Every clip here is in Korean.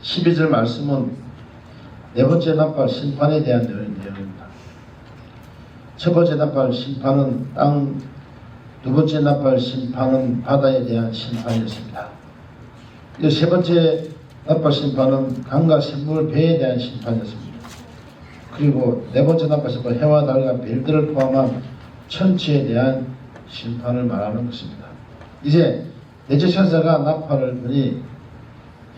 12절 말씀은 네 번째 나팔 심판에 대한 내용입니다. 첫 번째 나팔 심판은 땅, 두 번째 나팔 심판은 바다에 대한 심판이었습니다. 세 번째 나팔 심판은 강과 샘물, 배에 대한 심판이었습니다. 그리고 네 번째 나팔 심판은 해와 달과 별들을 포함한 천지에 대한 심판을 말하는 것입니다. 이제 넷째 천사가 나팔을 부니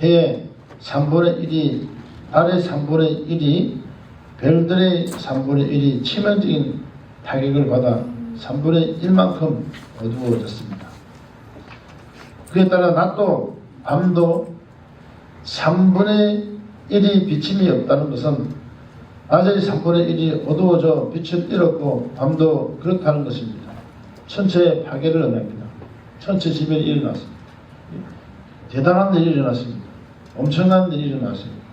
해의 3분의 1이, 달의 3분의 1이, 별들의 3분의 1이 치명적인 타격을 받아 3분의 1만큼 어두워졌습니다. 그에 따라 낮도 밤도 3분의 1이 비침이 없다는 것은 낮의 3분의 1이 어두워져 빛을 잃었고 밤도 그렇다는 것입니다. 천체의 파괴를 의미합니다. 천체 지변이 일어났습니다. 대단한 일이 일어났습니다. 엄청난 일이 일어났습니다.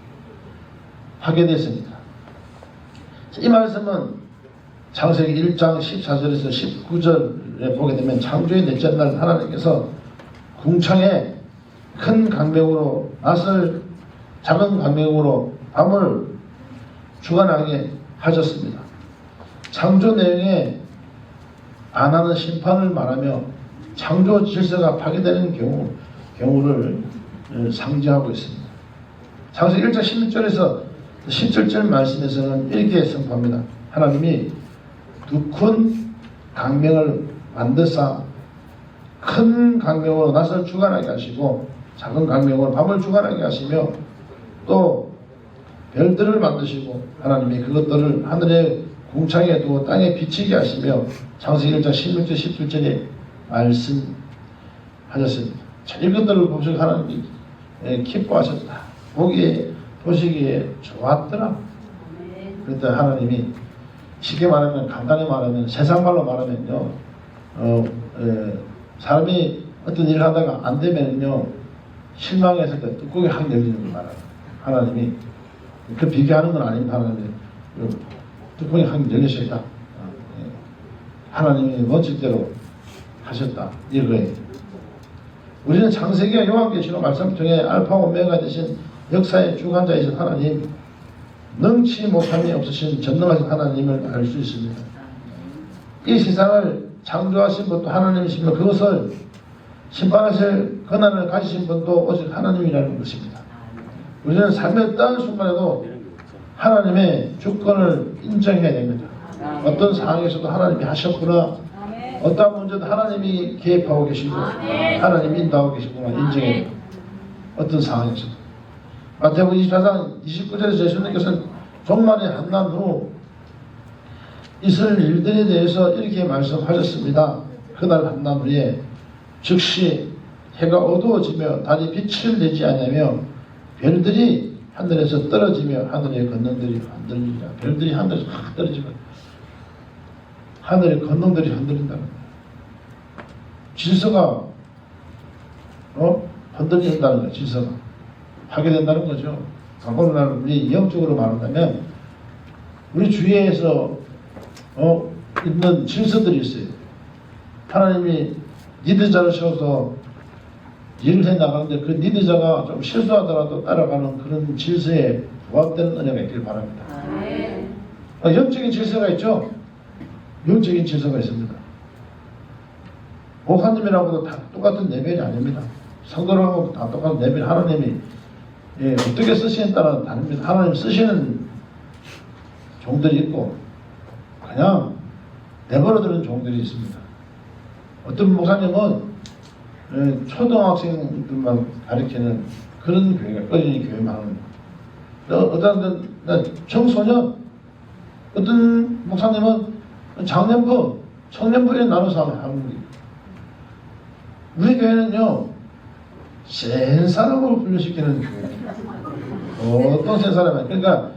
파괴됐습니다. 이 말씀은 창세기 1장 14절에서 19절에 보게 되면 창조의 넷째 날 하나님께서 궁창에 큰 강명으로 낯을 작은 강명으로 밤을 주관하게 하셨습니다. 창조 내용에 반하는 심판을 말하며 창조 질서가 파괴되는 경우를 상징하고 있습니다. 창세기 1장 16절에서 17절 말씀에서는 이렇게 선포합니다. 하나님이 두 큰 강명을 만드사 큰 강명으로 낯을 주관하게 하시고 작은 강명으로 밤을 주관하게 하시며 또 별들을 만드시고 하나님이 그것들을 하늘의 궁창에 두고 땅에 비치게 하시며 창세기 1장 16절 17절에 말씀하셨습니다. 자, 이것들을 보시고 하나님이 기뻐하셨다. 보시기에 좋았더라. 그때 하나님이 쉽게 말하면, 간단히 말하면, 세상 말로 말하면요, 사람이 어떤 일을 하다가 안 되면요, 실망해서 그 뚜껑이 확 열리는 걸 말합니다. 하나님이 그 비교하는 건 아닙니다. 하나님이 뚜껑이 확 열리셨다. 하나님이 원칙대로 하셨다. 이거예요. 우리는 창세기와 요한계시록 말씀 중에 알파 오메가 되신 역사의 주관자이신 하나님, 능치 못함이 없으신 전능하신 하나님을 알 수 있습니다. 이 세상을 창조하신 분도 하나님이시며 그것을 심판하실 권한을 가지신 분도 오직 하나님이라는 것입니다. 우리는 삶의 어떠한 순간에도 하나님의 주권을 인정해야 됩니다. 어떤 상황에서도 하나님이 하셨구나, 어떤 문제도 하나님이 개입하고 계시고 하나님이 인도하고 계시구나 인정해야 됩니다. 어떤 상황에서도. 마태복음 24장 29절에서 예수님께서는 종말이 한난 후 있을 일들에 대해서 이렇게 말씀하셨습니다. 그날 한난 후에 즉시 해가 어두워지며 달이 빛을 내지 않으며 별들이 하늘에서 떨어지며 하늘의 권능들이 흔들리리라. 별들이 하늘에서 확 떨어지며 하늘의 권능들이 흔들린다는 거예요. 질서가 흔들린다는 거예요. 질서가 하게 된다는 거죠. 오늘날 우리 영적으로 말한다면 우리 주위에서 있는 질서들이 있어요. 하나님이 리더자를 세워서 일을 해 나가는데 그 리더자가 좀 실수하더라도 따라가는 그런 질서에 부합되는 은혜가 있길 바랍니다. 영적인 질서가 있죠. 영적인 질서가 있습니다. 목사님이라고도 다 똑같은 레벨이 아닙니다. 성도라고 다 똑같은 레벨. 하나님이 어떻게 쓰시느냐에 따라 다릅니다. 하나님 쓰시는 종들이 있고 그냥 내버려두는 종들이 있습니다. 어떤 목사님은 초등학생들만 가르치는 그런 교회가 꺼지는 교회만 하는 거예요. 어떤 청소년, 어떤 목사님은 장년부, 청년부에 나눠서 하는 거예요. 우리 교회는요, 센 사람으로 분류시키는 교회예요. 어떤 센 사람이에요. 그러니까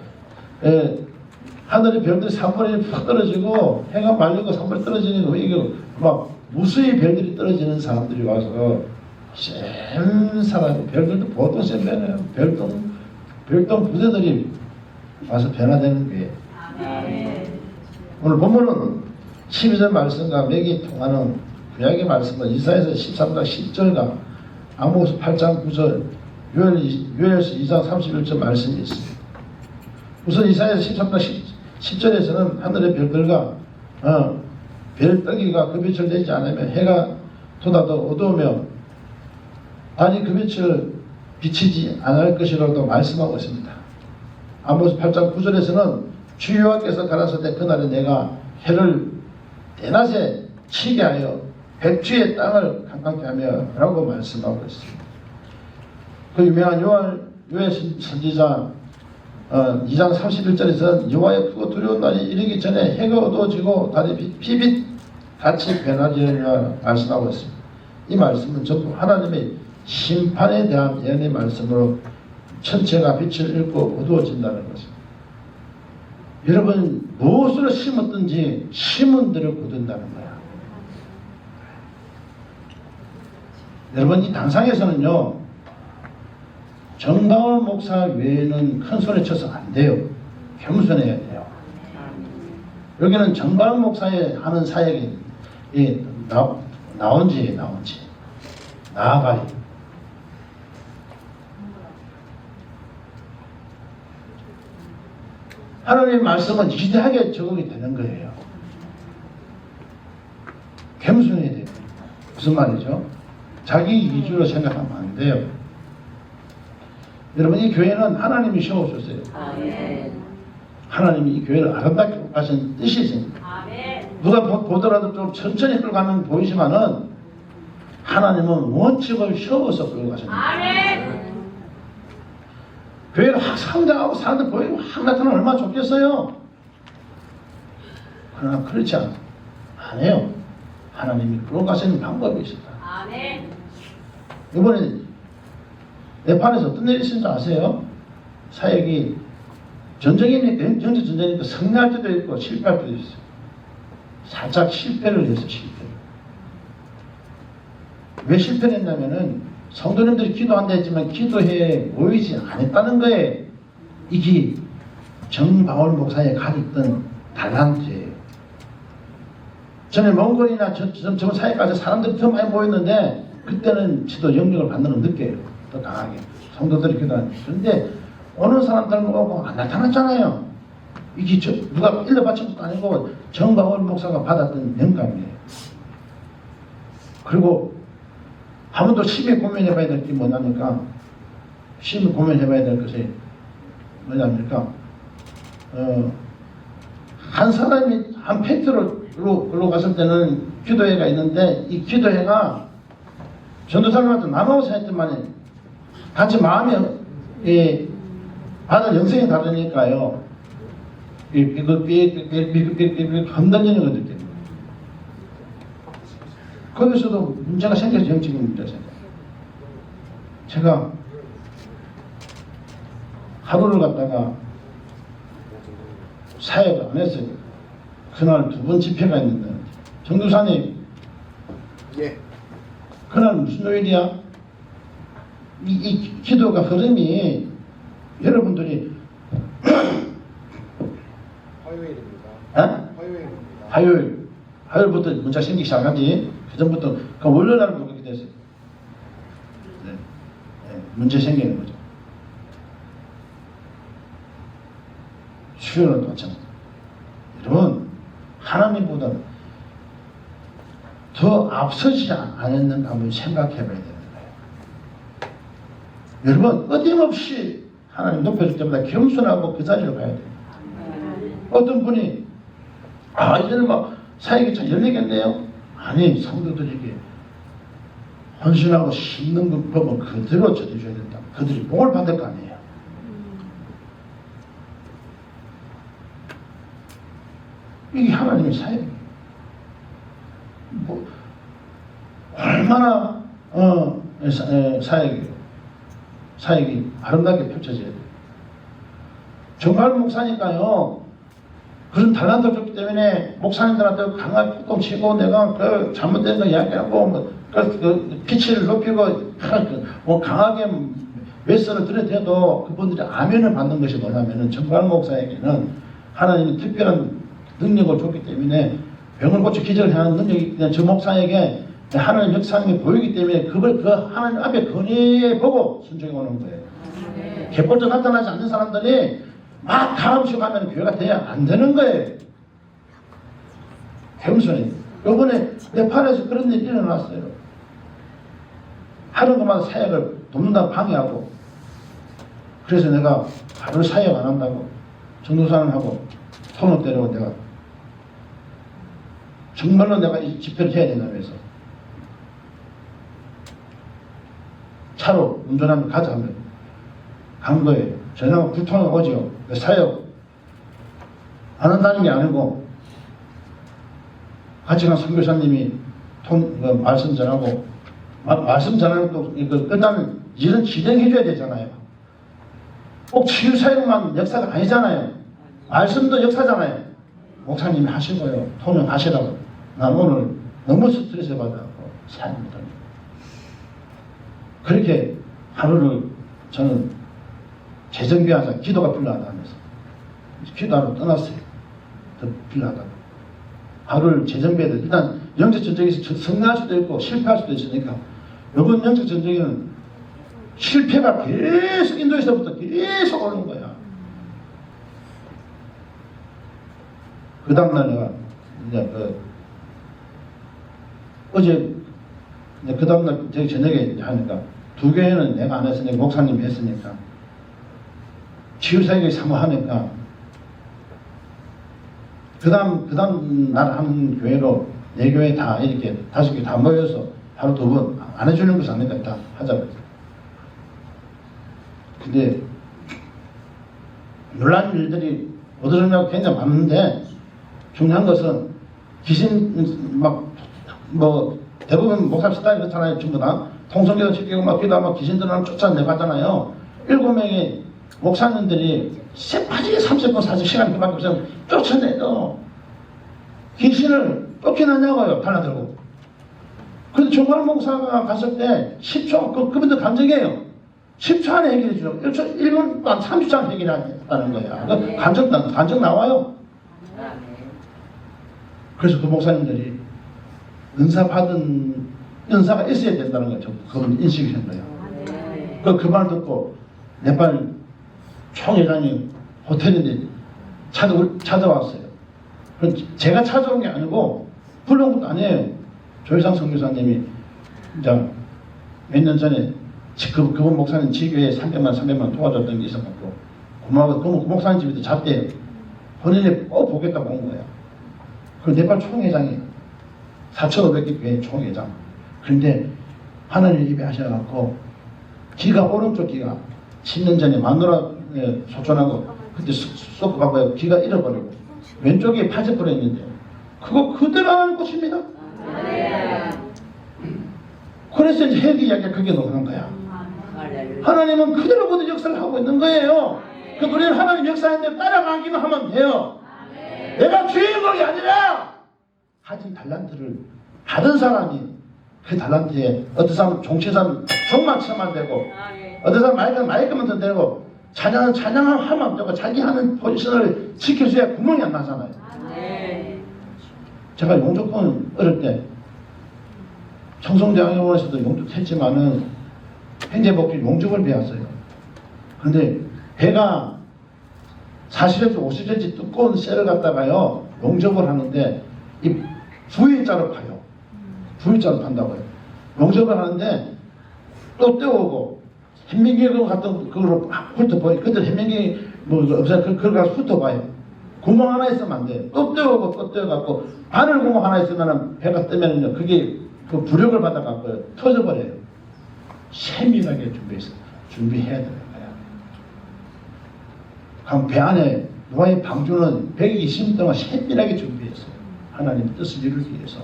하늘의 별들이 3분의 1 팍 떨어지고 해가 말리고 3분의 1 떨어지는 거, 이게 막 무수히 별들이 떨어지는 사람들이 와서 센 사람, 별들도 보통 센 변해요. 별똥 부대들이 와서 변화되는 게 오늘 본문은 12절 말씀과 맥이 통하는 구약의 말씀은 이사야서 13장 10절과 아모스 8장 9절, 요엘서 2장 31절 말씀이 있습니다. 우선 이사야서 13장 10절에서는 하늘의 별들과 별ጠ기가 그 빛을 내지 않으면 해가 돋아도 어두우며 달이 그 빛을 비치지 않을 것이라고 말씀하고 있습니다. 아모스 8장 9절에서는 주 여호와께서 가라사대 그날에 내가 해를 대낮에 치게 하여 백주의 땅을 캄캄케 하며 라고 말씀하고 있습니다. 그 유명한 요엘 선지자 2장 31절에서는 여호와의 크고 두려운 날이 이르기 전에 해가 어두워지고 달이 피빛 같이 변하리라 말씀하고 있습니다. 이 말씀은 전부 하나님의 심판에 대한 예언의 말씀으로 천체가 빛을 잃고 어두워진다는 것입니다. 여러분 무엇으로 심었든지 심은 대로 거둔다는 거야. 여러분 이 단상에서는요 정다운 목사 외에는 큰 소리 쳐서 안 돼요. 겸손해야 돼요. 여기는 정다운 목사에 하는 사역이 나온지 나아가리. 하나님의 말씀은 위대하게 적용이 되는 거예요. 겸손해야 돼요. 무슨 말이죠? 자기 위주로 생각하면 안 돼요. 여러분 이 교회는 하나님이 세워주셨어요. 하나님이 이 교회를 아름답게 하신 뜻이 있습니다. 누가 보더라도 좀 천천히 끌고 가면 보이지만은 하나님은 원칙을 세워서 끌고 가십니다. 교회를 확 성장하고 사람들 보이고 확 나타나면 얼마나 좋겠어요. 그러나 그렇지 않아요. 하나님이 끌고 가시는 방법이 있습니다. 이번에 네팔에서 어떤 일이 있는지 아세요? 사역이 전쟁이니까 정치 전쟁이니까 승리할 때도 있고 실패할 때도 있어요. 살짝 실패를 해서 실패를. 왜 실패를 했냐면은 성도님들이 기도한다 했지만 기도에 모이지 않았다는 거예요. 이게 정바울 목사에 가졌던 달란트예요. 전에 몽골이나 저 사회까지 사람들이 더 많이 모였는데 그때는 지도 영역을 받는 걸 느껴요. 더 강하게 성도들이 기도하는. 그런데 어느 사람들은 오고 안 나타났잖아요. 이게 누가 일러바친 것도 아니고 정바울 목사가 받았던 영감이에요. 그리고 한 번 더 심히 고민해봐야 될 게 뭐냐니까 심히 고민해봐야 될 것이 뭐냐니까 한 사람이 한 팩트로 갔을 때는 기도회가 있는데 이 기도회가 전도사님한테 나눠서 했더만이 같이 마음이 받은 영성이 다르니까요. 흔들리는 거 느껴요. 거기서도 문제가 생겨서 영적인 문제가 생겨요. 제가 하루를 갔다가 사역을 안 했어요. 그날 두 번 집회가 있는데 정교사님 그날 무슨 요일이야? 이 기도가 흐름이 여러분들이 화요일입니다. 화요일부터 문자 생기기 시작하지. 그 전부터 그 월요일날부터 그렇게 됐어요. 문제 생기는 거죠. 수요일은 또 마찬가지. 여러분 하나님보다 더 앞서지 않았는가 한번 생각해 봐야 되는 거예요. 여러분 어김없이 하나님 높여줄 때마다 겸손하고 그 자리로 가야 돼요. 어떤 분이 이제는 막 사역이 잘 열리겠네요. 아니 성도들에게 헌신하고 심는 그 법은 그대로 전해줘야 된다. 그들이 복을 받을 거 아니에요. 이게 하나님의 사역이에요. 얼마나 사역이 아름답게 펼쳐져야 돼요. 정말 목사니까요. 그런 달란트를 줬기 때문에 목사님들한테 강하게 꾹꾹 치고 내가 그 잘못된 거 이야기하고 그 피치를 높이고 강하게 외설을 들여대도 그분들이 아멘을 받는 것이 뭐냐면은 정말 목사에게는 하나님이 특별한 능력을 줬기 때문에 병을 고쳐 기절을 하는 능력이 있기 때문에 저 목사에게 하나님 역사하는 게 보이기 때문에 그걸 그 하나님 앞에 건의해 보고 순종해 오는 거예요. 갯벌도 나타나지 않는 사람들이 막 가음식 하면 교회가 돼야 안 되는 거예요. 겸손히. 요번에 네팔에서 그런 일이 일어났어요. 하는 것마다 사역을 돕는다고 방해하고, 그래서 내가 하루 사역 안 한다고 전도사님하고 손을 때리고 내가 정말로 내가 이 집회를 해야 된다면서 차로 운전하면 가자 하면 간 거예요. 전화가 불통이 오죠. 사역 안 한다는 게 아니고 같이 간 선교사님이 말씀 전하고 말씀 전하는 또 이거 끝나면 일은 진행해줘야 되잖아요. 꼭 치유사역만 역사가 아니잖아요. 말씀도 역사잖아요. 목사님이 하신 거예요. 통역하시라고. 난 오늘 너무 스트레스 받아갖고 사역 못합니다. 그렇게 하루를 저는 재정비하자 기도가 필요하다 하면서 기도하러 떠났어요. 더 필요하다고. 하루를 재정비해야 돼. 일단 영적 전쟁에서 성공할 수도 있고 실패할 수도 있으니까 이번 영적 전쟁에는 실패가 계속 인도에서부터 계속 오는 거야. 그 다음날 내가 이제 어제 그 다음날 저기 저녁에 하니까 두 교회는 내가 안 했으니까 목사님이 했으니까 치유사역을 사모하니까 그 다음 날 한 교회로 네 교회 다 이렇게 5개 다 모여서 하루 두 번 안 해주는 것은 아니까 다 하자고. 근데 놀란 일들이 얻어지냐고 굉장히 많은데 중요한 것은 귀신 뭐 대부분 목사 스타일 그렇잖아요. 전부 다 통성기도 지키고 막 기도하고 귀신 들어가면 쫓아내가잖아요. 7명의 목사님들이 새파지게 30분 40시간 그밖에 없어요. 쫓아내도 귀신을 쫓겨나냐고요. 달라들고. 그런데 정말 목사가 갔을 때 10초 그분들 감정이에요. 10초 안에 해결해 주죠. 1분 동안 30초 안에 해결하는 거야. 감정 나와요. 그래서 그 목사님들이 은사가 있어야 된다는 거죠. 그분 인식이 된 거예요. 그 말 듣고 네팔 총회장이 호텔인데 찾아왔어요. 제가 찾아온 게 아니고 불러온 것도 아니에요. 조혜상 선교사님이 이제 몇 년 전에 그분 목사님 지교에 300만 도와줬던 게 있어갖고 고마워. 그 목사님 집에도 잤대요. 본인이 꼭 보겠다고 온 거야. 그 네팔 총회장이 4,500개 교회 총회장. 그런데 하나님 입에 하셔갖고 귀가 오른쪽 귀가 10년 전에 마누라 소천하고 그때 쏙 가고요. 귀가 잃어버리고 왼쪽에 파져버려 있는데 그거 그대로 하는 것입니다. 그래서 이제 회개 이야기가 그게 나오는 거야. 하나님은 그대로 모든 역사를 하고 있는 거예요. 그 우리는 하나님 역사하는데 따라가기만 하면 돼요. 내가 주인공이 아니라 가진 달란트를 받은 사람이 그 달란트에 어떤 사람은 종치사는 종만 쳐만 되고 어떤 사람은 마이크만 되고 찬양을 하면 되고 자기 하는 포지션을 지켜줘야 구멍이 안 나잖아요. 제가 용접권 어릴 때 청송대학원에서도 용접했지만은 행제복지 용접을 배웠어요. 그런데 배가 40cm, 50cm 두꺼운 쇠를 갖다가요 용접을 하는데 이 V자로 파요. V자로 판다고요. 용접을 하는데 또 떼오고 현민기 같은 그걸로 훑어봐요. 그때 현민기 뭐 없어요. 그걸 가서 훑어봐요. 구멍 하나 있으면 안 돼요. 또 떼오고 또 떼어갖고 바늘 구멍 하나 있으면 배가 뜨면요 그게 그 부력을 받아갖고 터져버려요. 세밀하게 준비해야 되는 거야. 그럼 배 안에 노아의 방주는 120년 동안 세밀하게 준비했어요. 하나님 뜻을 이루기 위해서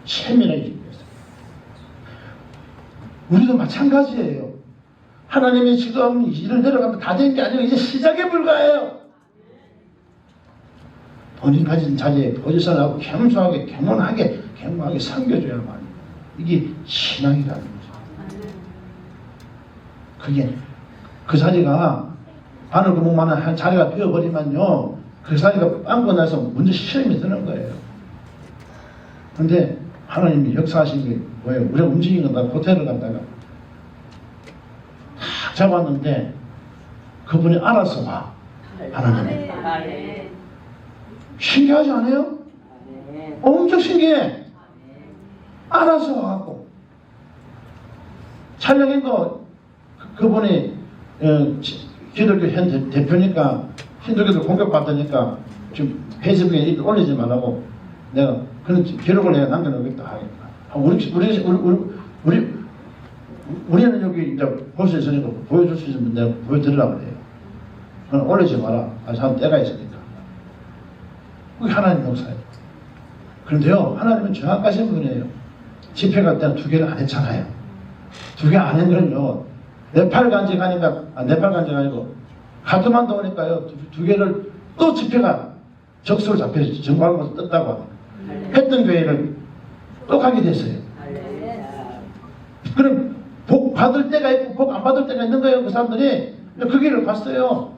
세밀하게 준비했어요. 우리도 마찬가지예요. 하나님이 지금 일을 내려가면 다 된 게 아니고 이제 시작에 불과해요. 본인 가진 자리에 포지션을 하고 겸손하게 겸허하게 섬겨줘야만 이게 신앙이라는 거죠. 그게 그 자리가 바늘 구멍만한 자리가 비어버리면요 그 자리가 빵꾸 나서 먼저 시험이 드는 거예요. 그런데 하나님이 역사하신 게 뭐예요? 우리가 움직인 건다 호텔을 갔다가 탁 잡았는데 그분이 알아서 와. 하나님. 신기하지 않아요? 엄청 신기해. 알아서 와갖고 촬영인도 그분이 기독교 현 대표니까 힌두교들 공격받으니까 지금 페이스북에 올리지 말라고 내가 그런 기록을 내가 남겨놓겠다 하겠다. 우리는 여기 이제 볼 수 있으니까 보여줄 수 있으면 내가 보여드리려고 그래요. 그건 올리지 마라. 참 때가 있으니까. 그게 하나님 역사예요. 그런데요, 하나님은 정확하신 분이에요. 집회 갈 때는 2개를 안 했잖아요. 2개 안 했는요, 네팔 간직하니까, 네팔 간직 아니고, 카트만두 오니까요, 2개를 또 집회가 적수로 잡혀서 정관으로 떴다고 합니다. 했던 교회를 또 가게 됐어요. 그럼 복 받을 때가 있고, 복 안 받을 때가 있는 거예요, 그 사람들이. 그 길을 갔어요.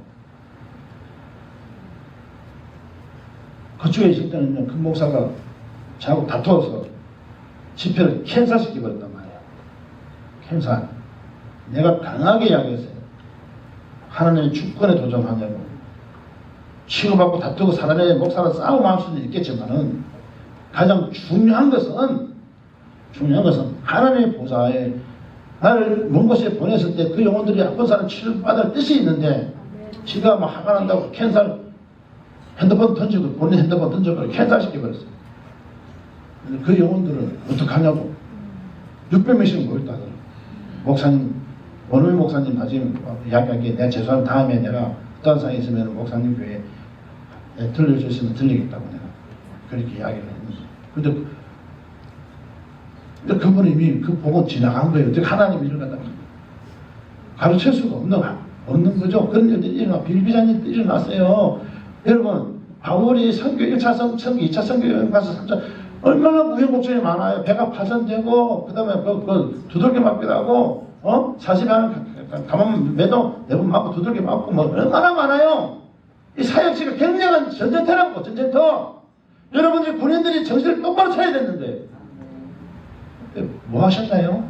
그쪽에 있을 때는요, 그 목사가 저하고 다투어서 집회를 캔슬시켜버렸단 말이에요. 캔슬. 내가 강하게 이야기했어요. 하나님의 주권에 도전하냐고. 치고받고 다투고 사람의 목사랑 싸움할 수는 있겠지만은 가장 중요한 것은 하나님의 보좌에 나를 먼 곳에 보냈을 때 그 영혼들이 아픈 사람 치료받을 뜻이 있는데 지가 막 화가 난다고 캔슬 핸드폰 던지고 본인 핸드폰 던져버리고 캔슬시켜버렸어요. 그 영혼들은 어떡하냐고. 600명씩 모였다더라. 목사님, 원우미 목사님 나중에 이야기하기에 내가 죄송하면 다음에 내가 어떤 상황이 있으면 목사님 교회에 들려주시면 들리겠다고 내가 그렇게 이야기를 했는데. 근데 그분이 이미 그 보고 지나간 거예요. 어떻게 하나님이 이런 거다 가르칠 수가 없는 거죠. 그런 일들이 일어나, 빌비자님 일어났어요. 여러분, 바울이 선교 1차 선교, 2차 선교 여행 가서 3차, 얼마나 우여곡절이 많아요. 배가 파손되고, 그 다음에 두들겨 맞기도 하고, 40에 하는 가만 매도 4번 맞고 두들겨 맞고, 뭐, 얼마나 많아요. 이 사역지가 굉장한 전쟁터라고, 전쟁터. 여러분들이 군인들이 정신을 똑바로 차려야 되는데, 뭐 하셨나요?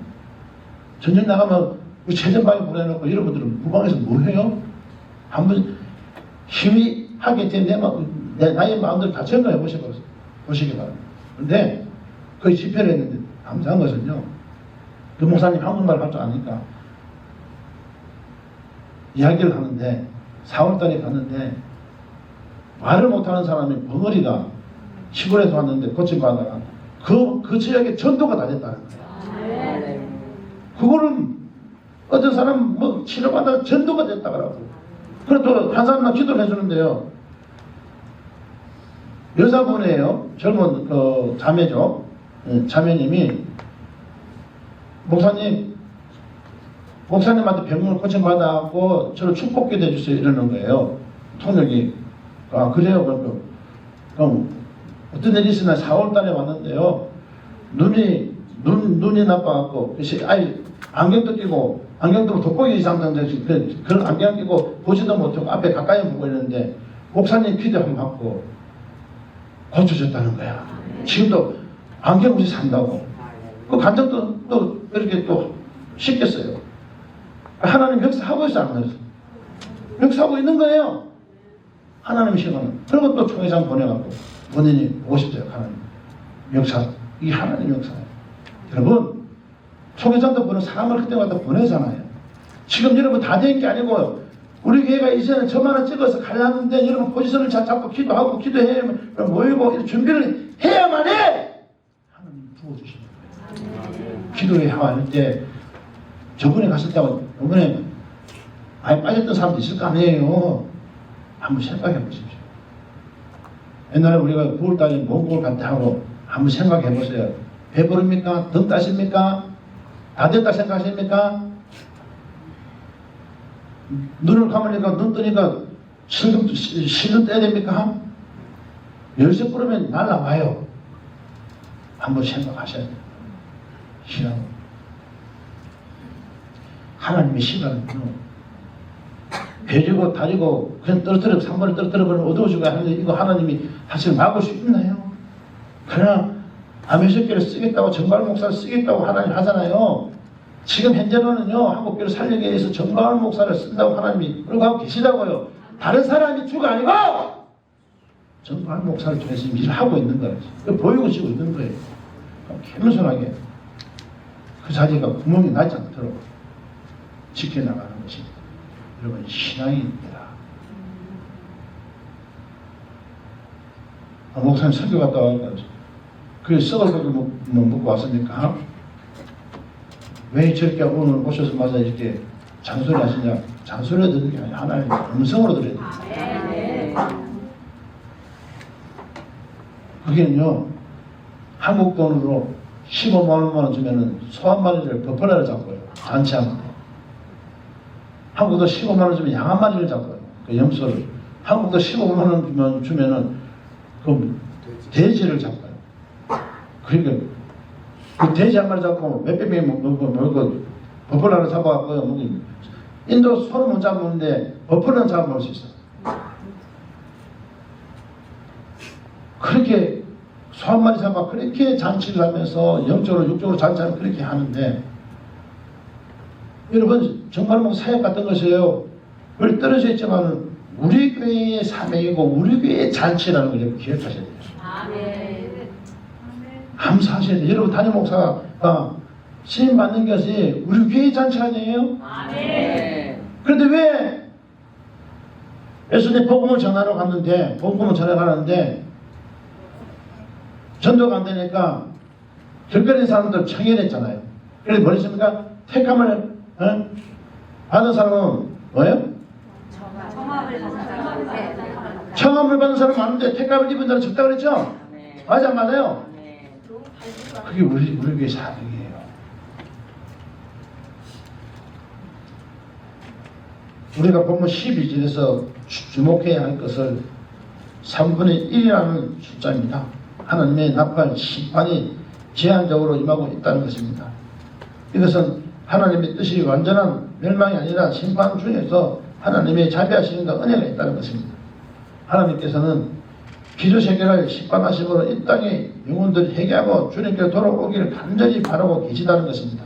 전쟁 나가면 최전방에 보내놓고 여러분들은 후방에서 뭐 해요? 한번 힘이 하게 된 내 나의 마음대로 다 전가해 보시기 바랍니다. 그런데 그 집회를 했는데 감사한 것은요, 그 목사님 한국말 할 줄 아니까 이야기를 하는데 4월달에 갔는데 말을 못하는 사람이 벙어리가 시골에서 왔는데 고침받다가 그 지역에 전도가 다 됐다는 거예요. 그거를 어떤 사람 뭐 치료받다가 전도가 됐다 그러고. 그래서 또 한 사람만 기도를 해주는데요. 여자분이에요. 젊은 그 자매죠. 자매님이 목사님한테 병을 고침받아갖고 저를 축복기도 해주세요 이러는 거예요. 통역이. 아 그래요. 그럼 어떤 일이 있으나 4월달에 왔는데요. 눈이 나빠갖고 안경도 끼고 안경도 돋보기 이상 정도씩 그런 안경 끼고 보지도 못하고 앞에 가까이 보고 있는데 목사님 기도 한번 받고 고쳐졌다는 거야. 지금도 안경 없이 산다고. 그 간증도 또 이렇게 또 쉽겠어요. 하나님 역사하고 있어 안 했어. 역사하고 있는 거예요. 하나님 시간은. 그리고 또 총회장 보내갖고 본인이 보고 싶대요. 하나님 역사. 이게 하나님 역사예요. 여러분 총회장도 보는 사람을 그때 갖다 보내잖아요. 지금 여러분 다 된 게 아니고 우리 교회가 이제는 저만을 찍어서 가려는데 여러분 포지션을 잡고 기도하고 기도해 모이고 준비를 해야만 해. 하나님 부어주시는 거예요. 기도에 하할 때 저번에 갔을 때 이번에 많이 빠졌던 사람도 있을 거 아니에요. 한번 생각해 보십시오. 옛날에 우리가 9월달에 몽골 갔다 하고 한번 생각해 보세요. 배부릅니까? 등 따십니까? 다 됐다 생각하십니까? 눈을 감으니까 눈 뜨니까 실눈 떼야 됩니까? 열쇠 뿌리면 날라와요. 한번 생각하셔야 돼요. 신앙. 하나님의 시간은요. 배지고 다지고 그냥 떨어뜨려 3번을 떨어뜨려 버리면 어두워지고 하는데 이거 하나님이 사실 막을 수 있나요? 그러나 아메시교를 쓰겠다고 정갈 목사를 쓰겠다고 하나님 하잖아요. 지금 현재로는요 한국교를 살리기 위해서 정갈 목사를 쓴다고 하나님이 그러고 계시다고요. 다른 사람이 주가 아니고 정갈 목사를 통해서 일을 하고 있는 거예요. 보이고 지고 있는 거예요. 겸손하게 그 자리가 구멍이 나지 않도록 지켜나가는 것이 여러분 신앙입니다. 목사님 설교 갔다 와서 그 썩을 고기 먹고 왔습니까? 왜 저렇게 오늘 오셔서 마저 이렇게 잔소리 하시냐? 잔소리를 듣는 게 아니라 하나님의 음성으로 들어야 됩니다. 그게는요 한국 돈으로 15만 원만 주면은 소 한 마리를 버퍼라를 잡고요. 잔치하는데 한국도 15만 원 주면 양 한 마리를 잡고요. 그 염소를 한국도 15만 원 주면은 그 돼지를 잡고요. 그러니까 그 돼지 한 마리 잡고 몇백 명이 먹고 버퍼라를 잡아갖고요. 인도 소는 못 잡는데 버퍼라는 잡아먹을 수 있어요. 그렇게 소 한 마리 잡아 그렇게 잔치를 하면서 영적으로 육적으로 잔치하면 그렇게 하는데 여러분 정말 뭐 사역 같은 것이에요. 우리 떨어져 있지만 우리 교회의 사명이고 우리 교회의 잔치라는 걸 여러분 기억하셔야 돼요. 감사하셔야 돼요. 여러분 담임 목사가 신임 받는 것이 우리 교회의 잔치 아니에요? 그런데 왜 예수님 복음을 전하러 갔는데 전도가 안 되니까 결별인 사람들 청해냈잖아요. 그래서 뭐 했습니까? 택함을 받은 사람은 뭐예요? 청함을 받은 사람은 많은데 택함을 입은 자는 적다 그랬죠? 맞아 안 맞아요? 그게 우리 교회 사명이에요. 우리가 보면 12절에서 주목해야 할 것을 3분의 1이라는 숫자입니다. 하나님의 나팔 심판이 제한적으로 임하고 있다는 것입니다. 이것은 하나님의 뜻이 완전한 멸망이 아니라 심판 중에서 하나님의 자비하시는 은혜가 있다는 것입니다. 하나님께서는 기저세계를 심판하심으로 이 땅의 영혼들이 회개하고 주님께 돌아오기를 간절히 바라고 계시다는 것입니다.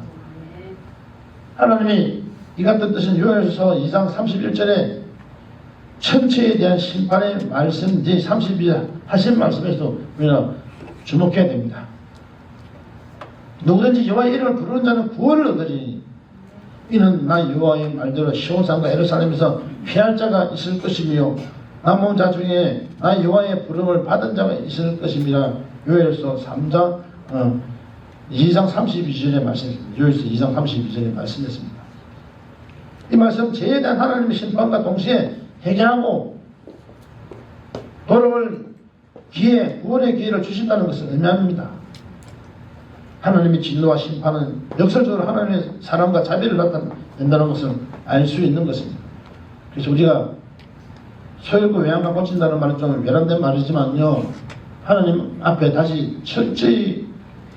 하나님이 이 같은 뜻은 요엘서 2장 31절에 천체에 대한 심판의 말씀 제32절 하신 말씀에서 우리가 주목해야 됩니다. 누구든지 여호와의 이름을 부르는 자는 구원을 얻으리니 이는 나 여호와의 말대로 시온산과 예루살렘에서 피할 자가 있을 것이며 남은 자 중에 나 여호와의 부름을 받은 자가 있을 것입니다. 요엘서 3장 2장 32절의 말씀입니다. 요엘서 2장 32절의 말씀이었습니다. 이 말씀 죄에 대한 하나님의 심판과 동시에 회개하고 돌아올 기회, 구원의 기회를 주신다는 것을 의미합니다. 하나님의 진노와 심판은 역설적으로 하나님의 사랑과 자비를 나타낸다는 것을 알 수 있는 것입니다. 그래서 우리가 소욕과 외양간 고친다는 말은 좀 외람된 말이지만요, 하나님 앞에 다시 철저히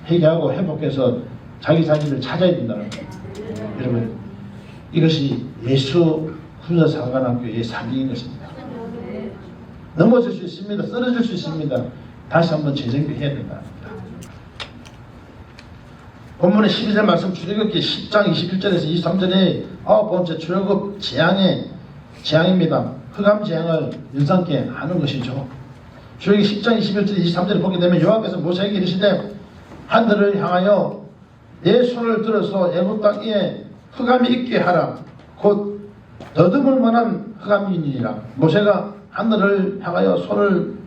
회개하고 회복해서 자기 자신을 찾아야 된다는 거예요. 여러분, 이것이 예수 훈련사관학교의 사명인 것입니다. 넘어질 수 있습니다. 쓰러질 수 있습니다. 다시 한번 재정비해야 된다. 본문의 12절 말씀 출애굽기 10장 21절에서 23절에 9번째 출애굽 재앙입니다. 흑암 재앙을 연상케 하는 것이죠. 출애굽기 10장 21절 23절을 보게 되면 여호와께서 모세에게 이르시되 하늘을 향하여 내 손을 들어서 애굽 땅 위에 흑암이 있게 하라. 곧 더듬을 만한 흑암이니라. 모세가 하늘을 향하여 손을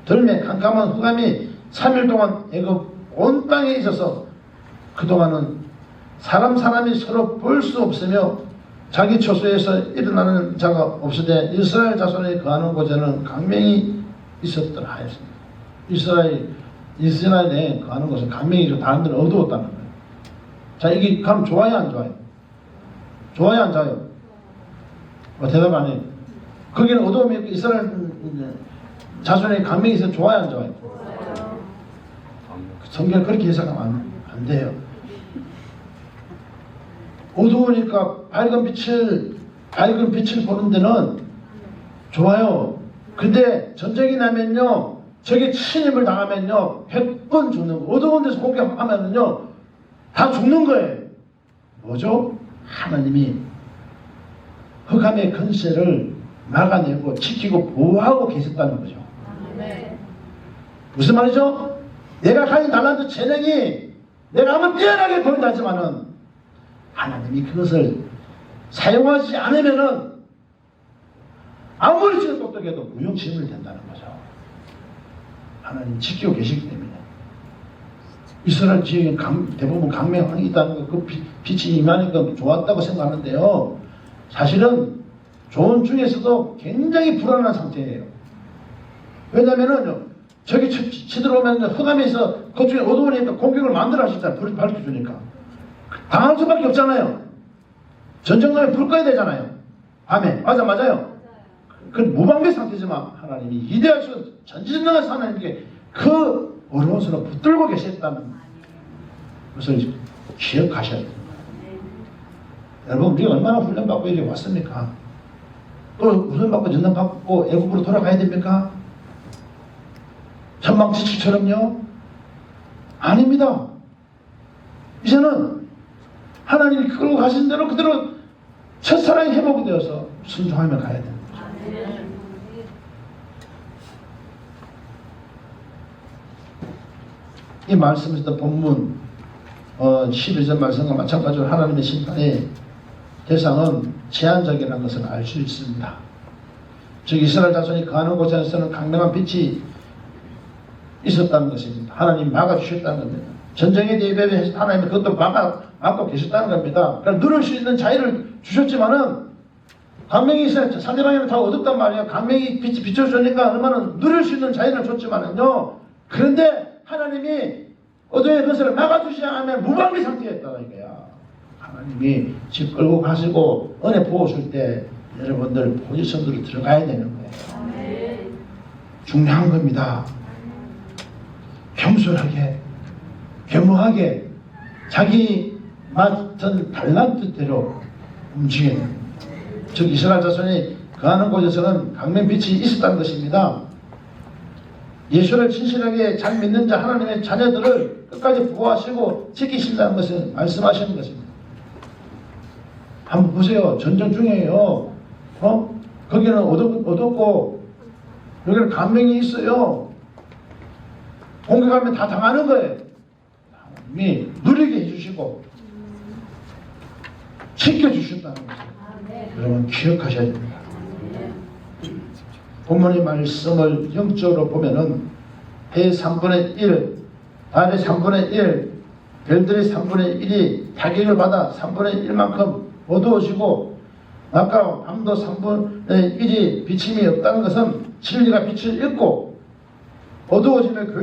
들매 캄캄한 흑암이 3일 동안 애굽 온 땅에 있어서 그동안은 사람이 서로 볼 수 없으며 자기 처소에서 일어나는 자가 없으되 이스라엘 자손이 거하는 곳에는 강명이 있었더라 하였습니다. 이스라엘에 거하는 곳은 강명이 다른 데는 어두웠다는 거예요. 자, 이게 감 좋아요 안 좋아요? 좋아요 안 좋아요? 대답 안 해요. 거기는 어두우면 이스라엘 자손의 강명이 있어서 좋아요 안 좋아요? 성경 그렇게 해석하면 안 돼요. 어두우니까 밝은 빛을 보는 데는 좋아요. 근데 전쟁이 나면요, 저게 침입을 당하면요 100번 죽는 거. 어두운 데서 공격하면요 다 죽는 거예요. 뭐죠? 하나님이 흑암의 근세를 막아내고 지키고 보호하고 계셨다는 거죠. 무슨 말이죠? 내가 가진 달란트 재능이 내가 한번 뛰어나게 보인다 하지만은 하나님이 그것을 사용하지 않으면은 아무리 지금 똑똑해도 무용지물이 된다는 거죠. 하나님 지키고 계시기 때문에. 이스라엘 지역에 대부분 강명왕이 있다는 거, 그 빛이 임하는 건 좋았다고 생각하는데요. 사실은 좋은 중에서도 굉장히 불안한 상태예요. 왜냐면은 저기 치들어오면 흑암에서 그중에 어두우니까 공격을 마음대로 하시잖아요. 불을 밝혀주니까. 당할 수밖에 없잖아요. 전쟁 나면 불 꺼야 되잖아요. 밤에. 맞아요. 그 무방비 상태지만 하나님이 이대하신 전지전능한 하나님께 그 어려운수로 붙들고 계셨다는 것을 기억하셔야 됩니다. 여러분 우리가 얼마나 훈련받고 이렇게 왔습니까? 또 훈련받고 전담받고 애국으로 돌아가야 됩니까? 천방지축처럼요? 아닙니다. 이제는 하나님이 끌고 가신 대로 그대로 첫사랑이 회복이 되어서 순종하며 가야 됩니다. 이 말씀에서 본문 12절 말씀과 마찬가지로 하나님의 심판의 대상은 제한적이라는 것을 알 수 있습니다. 즉 이스라엘 자손이 거하는 곳에서는 강력한 빛이 있었다는 것입니다. 하나님 막아주셨다는 겁니다. 전쟁에 대비해서 하나님이 그것도 막고 계셨다는 겁니다. 그러니까 누릴 수 있는 자유를 주셨지만은 강명이 있어요. 상대방에는 다 어둡단 말이에요. 강명이 빛이 비춰주니까 얼마나 누릴 수 있는 자유를 줬지만은요. 그런데 하나님이 어두의 것을 막아주지 않으면 무방비 상태였다 이거야. 하나님이 집 끌고 가시고 은혜 부어줄 때 여러분들 포지션으로 들어가야 되는 거예요. 중요한 겁니다. 겸손하게 겸허하게 자기 맡은 달란트대로 움직여야 됩니다. 즉 이스라엘 자손이 거하는 곳에서는 강명빛이 있었다는 것입니다. 예수를 진실하게 잘 믿는 자 하나님의 자녀들을 끝까지 보호하시고 지키신다는 것을 말씀하시는 것입니다. 한번 보세요. 전쟁 중이에요. 거기는 어둡고 여기는 강명이 있어요. 공격하면 다 당하는 거예요. 하나님이 누리게 해주시고 지켜주신다는 것을 여러분 기억하셔야 됩니다. 본문의 말씀을 영적으로 보면은 해의 3분의 1, 달의 3분의 1, 별들의 3분의 1이 타격을 받아 3분의 1만큼 어두워지고 낮과 밤도 3분의 1이 비침이 없다는 것은 진리가 빛을 잃고 어두워지면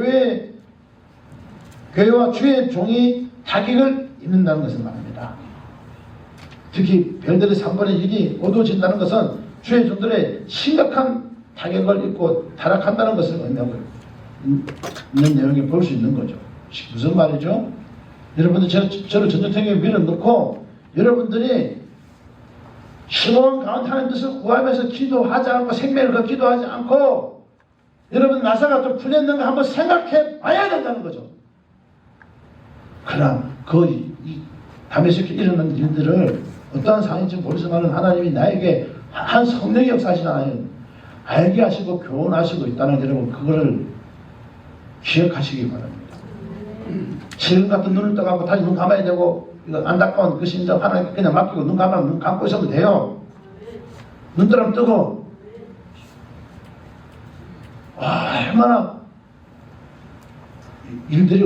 교회와 주의 종이 타격을 입는다는 것을 말합니다. 특히 별들의 3분의 1이 어두워진다는 것은 주의 종들의 심각한 타격을 입고 타락한다는 것을 의미하고 있는 내용에 볼 수 있는 거죠. 무슨 말이죠? 여러분들 저를 전쟁터에 밀어넣고 여러분들이 시몬 가운데 하나님 뜻을 구하면서 기도하지 않고 생명을 그 기도하지 않고 여러분 나사가 좀 풀렸는가 한번 생각해 봐야 된다는 거죠. 그러나 다메섹에 일어난 일들을 어떠한 상황인지 모르지만 하나님이 나에게 한 성령의 역사시잖아요. 알게 하시고 교훈하시고 있다는 여러분 그거를 기억하시기 바랍니다. 지금 같은 눈을 떠가고 다시 눈 감아야 되고 이거 안타까운 그 심정 하나님께 그냥 맡기고 눈 감고 있어도 돼요. 눈 뜨라면 뜨고 얼마나 일들이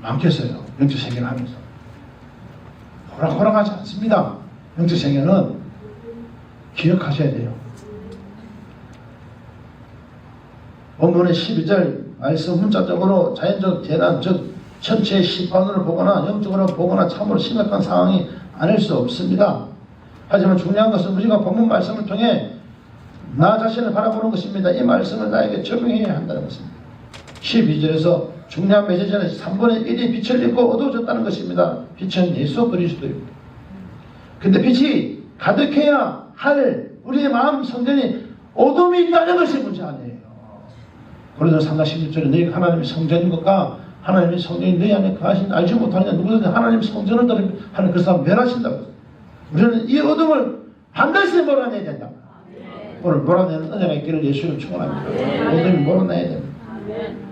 많겠어요. 영적 생활을 하면서 호락호락하지 않습니다. 영적 생활은 기억하셔야 돼요. 본문의 12절 말씀 문자적으로 자연적 재난 즉 천체의 심판으로 보거나 영적으로 보거나 참으로 심각한 상황이 아닐 수 없습니다. 하지만 중요한 것은 우리가 본문 말씀을 통해 나 자신을 바라보는 것입니다. 이 말씀을 나에게 적용해야 한다는 것입니다. 12절에서 중요한 메시지는 3분의 1이 빛을 잃고 어두워졌다는 것입니다. 빛은 예수 그리스도입니다. 근데 빛이 가득해야 할 우리의 마음 성전이 어둠이 있다는 것이 문제 아니에요. 고린도서 3장 16절에 너희가 하나님의 성전인 것과 하나님의 성전이 너희 안에 거하신 알지 못하느냐 누구든지 하나님의 성전을 더럽히는 하는 그 사람 멸하신다고. 우리는 이 어둠을 반드시 몰아내야 된다. 오늘 몰아내는 은혜가 있기를 예수를 축원합니다. 어둠이 몰아내야 됩니다.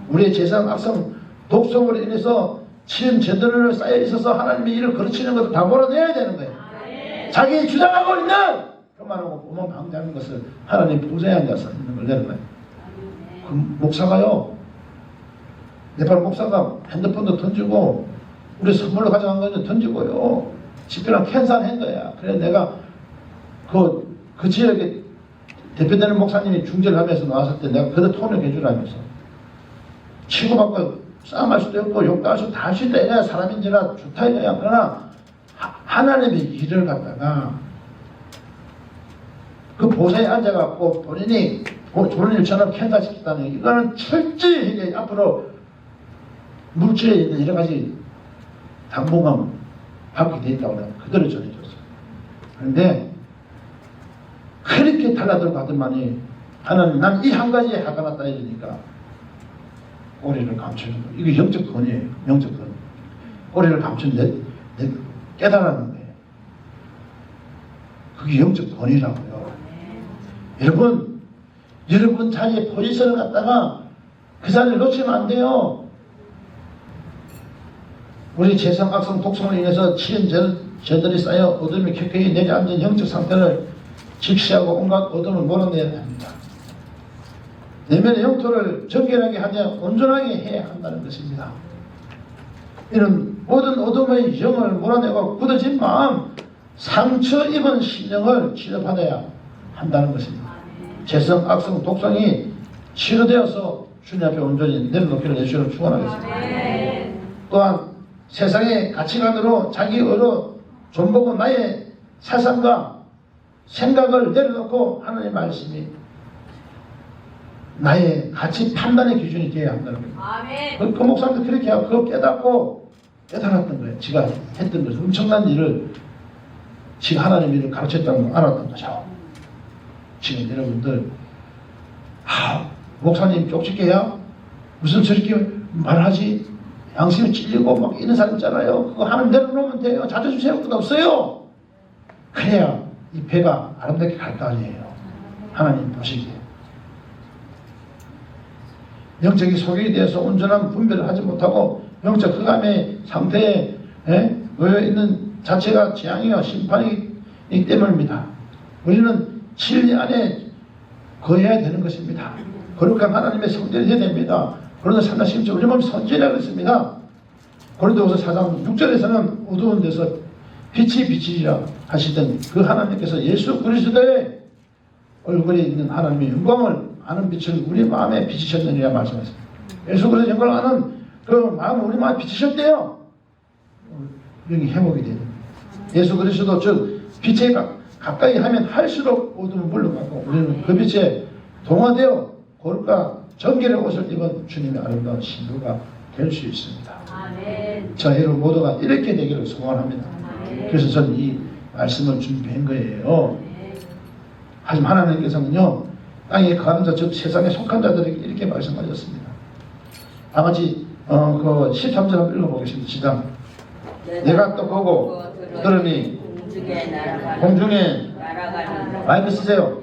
우리의 재산 악성 독성으로 인해서 치은 제도를 쌓여 있어서 하나님의 일을 거르치는 것을 다 몰아내야 되는 거예요. 자기 주장하고 있는 그만하고 오만 방대하는 것을 하나님 보좌에 앉아서 있는 걸 내는 거예요. 그 목사가요, 네팔 목사가 핸드폰도 던지고 우리 선물로 가져간 거는 던지고요, 집회랑 캔슬한 거야. 그래서 내가 그 지역에 대표되는 목사님이 중재를 하면서 나왔을 때 내가 그들 통역해 주라면서 치고받고 싸움할 수도 있고 욕도 할 수도 다 할 수 있다 이거야. 사람인지라 좋다 이거야. 그러나 하나님의 일을 갖다가 그 보좌에 앉아갖고 본인이 좋은 일처럼 캔슬시켰다는 이거는 철저히 이제 앞으로 물질에 있는 여러 가지 당분간 받게 돼 있다고 내가 그대로 전해줬어요. 그런데 그렇게 달라들고 하더만이 하나님 난 이 한 가지에 화가 났다 이러니까 꼬리를 감추는 거예요. 이게 영적 권위예요. 영적 권위. 꼬리를 감추는 내 깨달았는 거예요. 그게 영적 권위라고요. 여러분 자리에 포지션을 갖다가 그 자리를 놓치면 안 돼요. 우리 재성, 악성, 독성으로 인해서 치은 죄들이 쌓여 어둠이 켜켜이 내려앉은 영적 상태를 직시하고 온갖 어둠을 몰아내야 합니다. 내면의 영토를 정결하게 하냐 온전하게 해야 한다는 것입니다. 이는 모든 어둠의 영을 몰아내고 굳어진 마음, 상처 입은 심령을 치료받아야 한다는 것입니다. 재성, 악성, 독성이 치료되어서 주님 앞에 온전히 내려놓기를 예수를 축원하겠습니다. 또한 세상의 가치관으로 자기 의로 존보고 나의 사상과 생각을 내려놓고 하나님의 말씀이 나의 가치 판단의 기준이 되어야 한다는 거예요. 그 목사님도 그렇게 하고 그거 깨달았던 거예요. 지가 했던 것을 엄청난 일을 지가 하나님의 일을 가르쳤다는 걸 알았던 거죠. 지금 여러분들 목사님 쪽집게야 무슨 저렇게 말하지? 양심이 찔리고 막 이런 사람 있잖아요. 그거 하나님 내려놓으면 돼요. 자존심 세울 것 없어요. 그래야 이 배가 아름답게 갈 거 아니에요. 하나님 보시기에. 영적인 소경이 되어서 온전한 분별을 하지 못하고 영적 흑암의 상태에 놓여 있는 자체가 재앙이와 심판이기 때문입니다. 우리는 진리 안에 거해야 되는 것입니다. 거룩한 하나님의 성전이 되어야 됩니다. 그런데 3장 10절 우리 몸이 성전이라고 했습니다. 고린도후서 4장 6절에서는 어두운 데서 빛이 비치리라 하시던 그 하나님께서 예수 그리스도의 얼굴에 있는 하나님의 영광을 아는 빛을 우리 마음에 비치셨느니라 말씀하셨습니다. 예수 그리스도의 영광을 아는 그 마음을 우리 마음에 비치셨대요. 여기 회복이 돼요. 예수 그리스도 즉 빛에 가까이 하면 할수록 어둠은 물러가고 우리는 그 빛에 동화되어 거룩과 정결의 옷을 입은 주님의 아름다운 신부가 될 수 있습니다. 아멘. 자, 여러분 모두가 이렇게 되기를 소원합니다. 그래서 저는 이 말씀을 준비한 거예요. 하지만 하나님께서는요, 땅에 거하는 자, 즉 세상에 속한 자들에게 이렇게 말씀하셨습니다. 다같이 그 13절 한번 읽어보겠습니다. 시작. 내가 또 보고 들으니 공중에 마이크 쓰세요.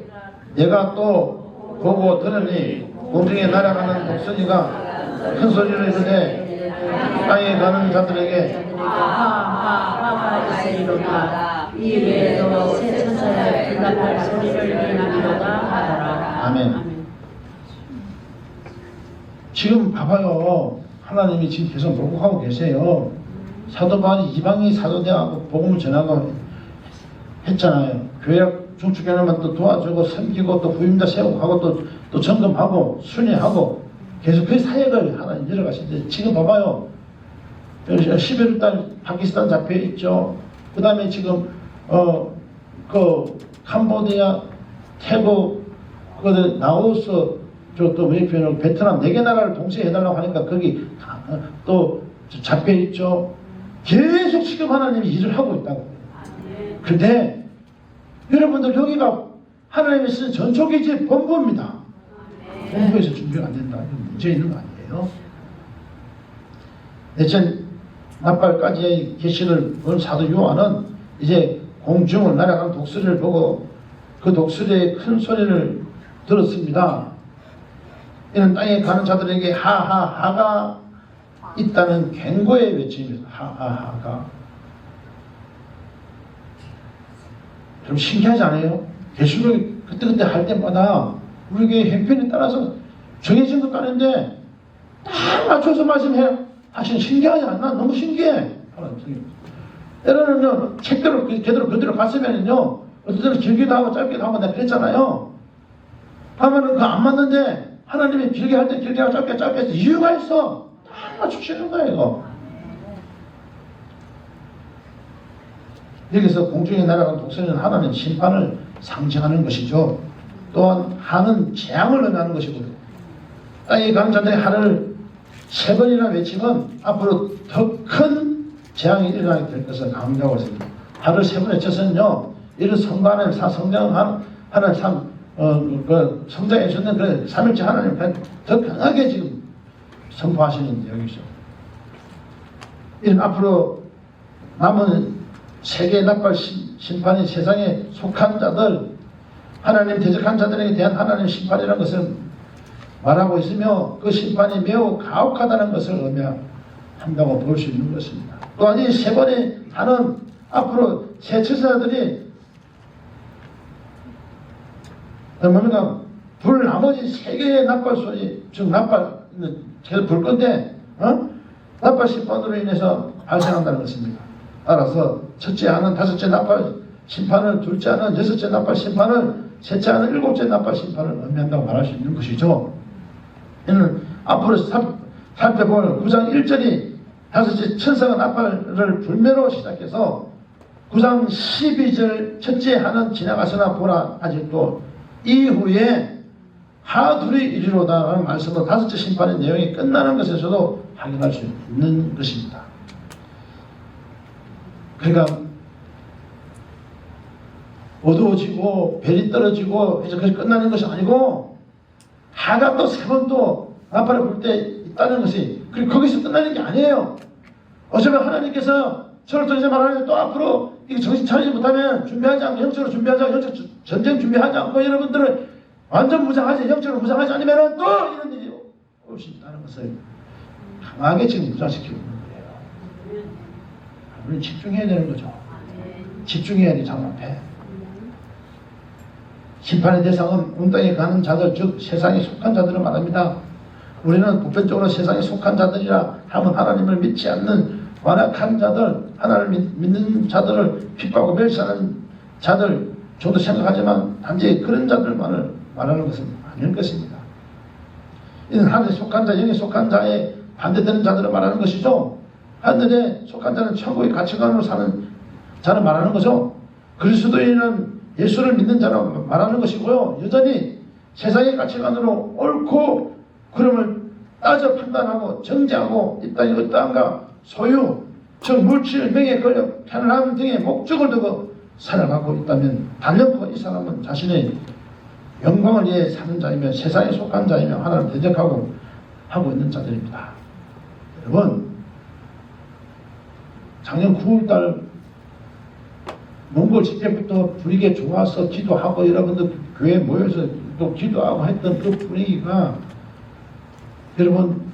내가 또 보고 들으니 공중에 날아가는 독수리가 큰 소리를 이르되 땅에 가는 자들에게 이 외에도 새 천사의 응답할 소리를 내리리로다 하더라. 아멘. 지금 봐봐요. 하나님이 지금 계속 보고하고 계세요. 사도 바울이 이방인 사도되고 복음을 전하고 했잖아요. 교회 중축교회만 또 도와주고 섬기고 또 후임자 세우고 하고 또 점검하고 순회하고 계속 그 사역을 하나님 열어가시는데 지금 봐봐요. 11월달 파키스탄 잡혀 있죠. 그 다음에 지금 그 캄보디아, 태국, 그 라오스, 또 웨이피언, 베트남 4개 나라를 동시에 해달라고 하니까 거기 또 잡혀 있죠. 계속 지금 하나님이 일을 하고 있다고. 그런데 여러분들 여기가 하나님이 쓴 전초기지 본부입니다. 공부해서 준비가 안 된다. 이건 문제 있는 거 아니에요? 대체 납발까지의 계시를 본 사도 요한은 이제 공중을 날아가는 독수리를 보고 그 독수리의 큰 소리를 들었습니다. 이는 땅에 가는 자들에게 하하하가 있다는 경고의 외침입니다. 하하하가. 좀 신기하지 않아요? 계시록이 그때그때 할 때마다 우리에게 형편에 따라서 정해진 것 같은데 다 맞춰서 말씀해요. 사실 신기하지 않나? 너무 신기해. 때로는요, 책대로 그대로 갔으면요, 어떤 때는 길기도 하고 짧기도 하고 내가 그랬잖아요. 하면은 그거 안 맞는데 하나님이 길게 할 때 길게 하고 짧게 해서 이유가 있어. 다 맞추시는 거예요, 이거. 여기서 공중에 날아가는 독수리는 하나님 심판을 상징하는 것이죠. 또한 하는 재앙을 의미하는 것이거든요. 땅에 가는 자들의 하를 세 번이나 외치면 앞으로 더 큰 재앙이 일어나게 될 것을 강조하고 있습니다. 하를 세 번 외쳐서는요, 이런 성부 하나님, 성장하는 성장해 주는 그 삼일째 하나님 더 강하게 지금 선포하시는 내용이죠. 이런 앞으로 남은 세계의 납발 심판이 세상에 속한 자들, 하나님 대적한 자들에게 대한 하나님 심판이라는 것을 말하고 있으며 그 심판이 매우 가혹하다는 것을 의미한다고 볼 수 있는 것입니다. 또한 이 세 번의 하는 앞으로 새 천사들이 뭡니까? 불 나머지 세 개의 납발 소리, 즉 납발, 계속 불 건데 납발 심판으로 인해서 발생한다는 것입니다. 따라서 첫째 하는 다섯째 납발 심판을, 둘째 하는 여섯째 납발 심판을, 셋째 하는 일곱째 납발 심판을 의미한다고 말할 수 있는 것이죠. 이는 앞으로 살펴볼 9장 1절이 다섯째 천사가 납발을 불매로 시작해서 9장 12절 첫째 하는 지나가서나 보라 아직도 이후에 하둘이 이리로다라는 말씀으로 다섯째 심판의 내용이 끝나는 것에서도 확인할 수 있는 것입니다. 그러니까 어두워지고 별이 떨어지고 해서 그것이 끝나는 것이 아니고 하가 또 세 번 또 납발을 불 때 있다는 것이 그리고 거기서 끝나는 게 아니에요. 어쩌면 하나님께서 저를 통해서 말하는데 또 앞으로 이거 정신 차리지 못하면 준비하지 않고 영적으로 준비하지 않고 영적 전쟁 준비하지 않고 여러분들은 완전 무장하지 영적으로 무장하지 않으면 또 이런 일이 올 수 있다는 것을 강하게 지금 무장시키고 있는 거예요. 우리는 집중해야 되는 거죠. 집중해야 돼, 장 앞에. 심판의 대상은 온 땅에 가는 자들, 즉 세상에 속한 자들을 말합니다. 우리는 보편적으로 세상에 속한 자들이라 하면 하나님을 믿지 않는 완악한 자들, 하나님을 믿는 자들을 핍박하고 멸시하는 자들 저도 생각하지만 단지 그런 자들만을 말하는 것은 아닐 것입니다. 이는 하늘에 속한 자, 영에 속한 자에 반대되는 자들을 말하는 것이죠. 하늘에 속한 자는 천국의 가치관으로 사는 자를 말하는 거죠. 그리스도인은 예수를 믿는 자를 말하는 것이고요. 여전히 세상의 가치관으로 옳고 그름을 따져 판단하고 정죄하고 이 땅의 어떠한가 소유, 즉 물질, 명예, 권력, 편안함 등의 목적을 두고 살아가고 있다면 단연코 이 사람은 자신의 영광을 위해 사는 자이며 세상에 속한 자이며 하나님을 대적하고 하고 있는 자들입니다. 여러분, 작년 9월달 몽골 집회부터 분위기가 좋아서 기도하고 여러분들 교회에 모여서 또 기도하고 했던 그 분위기가 여러분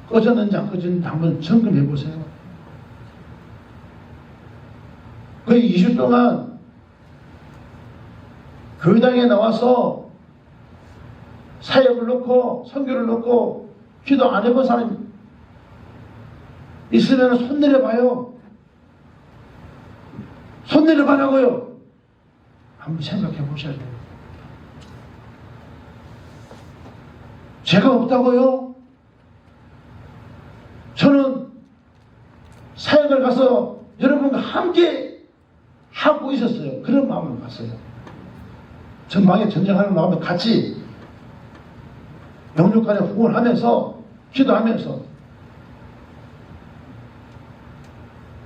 꺼졌는지 안 꺼졌는지 한번 점검해 보세요. 거의 2주 동안 교회당에 나와서 사역을 놓고 선교를 놓고 기도 안 해본 사람이 있으면 손 내려봐요. 손 내려봐라고요. 한번 생각해 보셔야 돼요. 죄가 없다고요? 저는 사역을 가서 여러분과 함께 하고 있었어요. 그런 마음을 갔어요. 전방에 전쟁하는 마음을 같이 영육간에 후원하면서 기도하면서.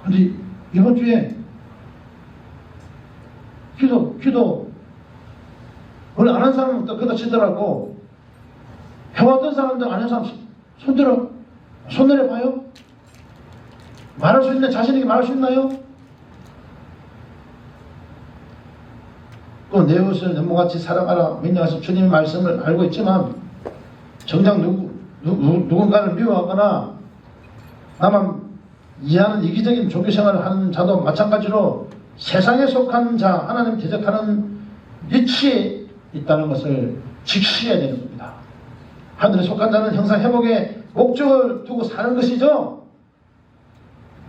근데 이번 주에 기도 오늘 안 한 사람은 또 그다 치더라고. 해왔던 사람들 안 해온 사람 손들어. 손 내려봐요. 말할 수 있는 자신에게 말할 수 있나요? 또 내 이웃을 내 몸같이 사랑하라 명령하신 주님의 말씀을 알고 있지만 정작 누군가를 미워하거나 나만 이해하는 이기적인 종교생활을 하는 자도 마찬가지로 세상에 속한 자, 하나님 대적하는 위치에 있다는 것을 직시해야 되는 겁니다. 하늘에 속한 자는 형상회복에 목적을 두고 사는 것이죠.